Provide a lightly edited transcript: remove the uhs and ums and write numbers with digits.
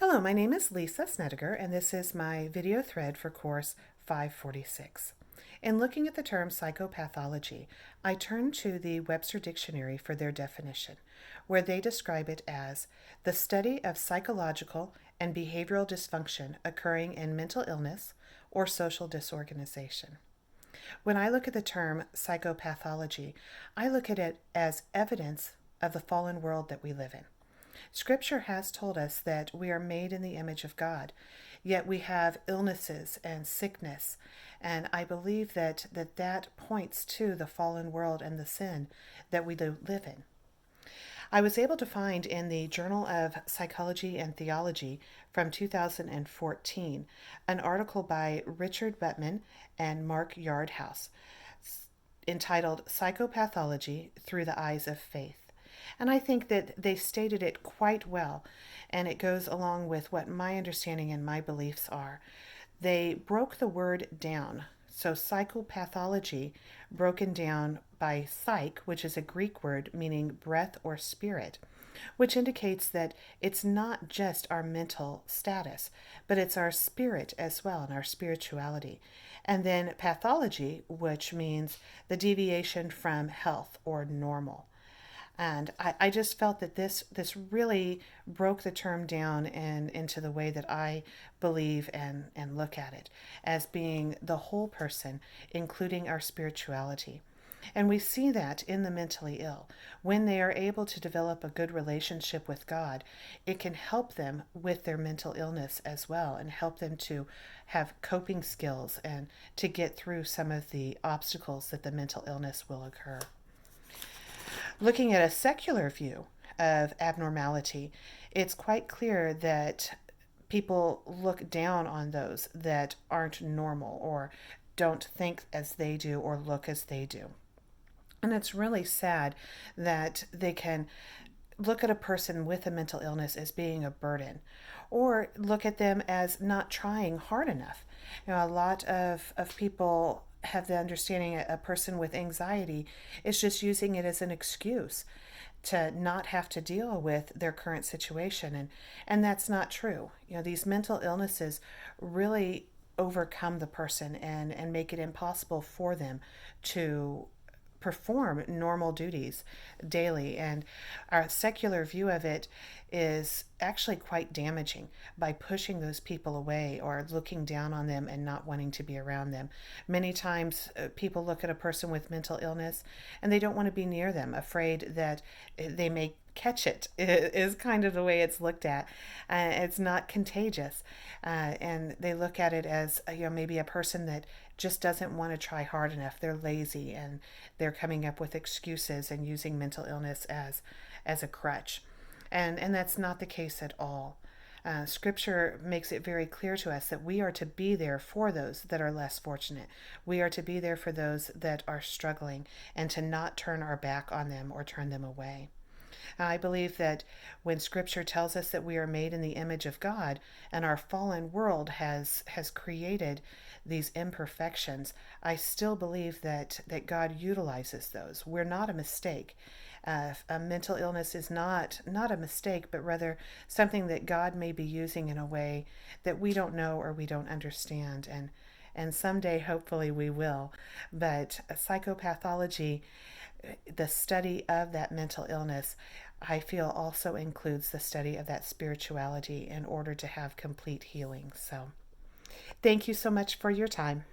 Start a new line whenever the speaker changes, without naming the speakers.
Hello, my name is Lisa Snedeger, and this is my video thread for course 546. In looking at the term psychopathology, I turn to the Webster Dictionary for their definition, where they describe it as the study of psychological and behavioral dysfunction occurring in mental illness or social disorganization. When I look at the term psychopathology, I look at it as evidence of the fallen world that we live in. Scripture has told us that we are made in the image of God, yet we have illnesses and sickness, and I believe that points to the fallen world and the sin that we live in. I was able to find in the Journal of Psychology and Theology from 2014 an article by Richard Buttman and Mark Yardhouse entitled Psychopathology Through the Eyes of Faith. And I think that they stated it quite well, and it goes along with what my understanding and my beliefs are. They broke the word down. So psychopathology, broken down by psych, which is a Greek word meaning breath or spirit, which indicates that it's not just our mental status, but it's our spirit as well and our spirituality. And then pathology, which means the deviation from health or normal. And I just felt that this really broke the term down and into the way that I believe and look at it as being the whole person, including our spirituality. And we see that in the mentally ill. When they are able to develop a good relationship with God, it can help them with their mental illness as well and help them to have coping skills and to get through some of the obstacles that the mental illness will occur. Looking at a secular view of abnormality, it's quite clear that people look down on those that aren't normal or don't think as they do or look as they do. And it's really sad that they can look at a person with a mental illness as being a burden or look at them as not trying hard enough. A lot of people have the understanding a person with anxiety is just using it as an excuse to not have to deal with their current situation, and that's not true. These mental illnesses really overcome the person and make it impossible for them to perform normal duties daily. And our secular view of it is actually quite damaging by pushing those people away or looking down on them and not wanting to be around them. Many times people look at a person with mental illness and they don't want to be near them, afraid that they may catch it is kind of the way it's looked at. It's not contagious, and they look at it as maybe a person that just doesn't want to try hard enough. They're lazy and they're coming up with excuses and using mental illness as a crutch, and that's not the case at all. Scripture makes it very clear to us that we are to be there for those that are less fortunate. We are to be there for those that are struggling and to not turn our back on them or turn them away. I believe that when Scripture tells us that we are made in the image of God and our fallen world has created these imperfections, I still believe that God utilizes those. We're not a mistake. A mental illness is not a mistake, but rather something that God may be using in a way that we don't know or we don't understand. And someday, hopefully, we will. But psychopathology, the study of that mental illness, I feel also includes the study of that spirituality in order to have complete healing. So, thank you so much for your time.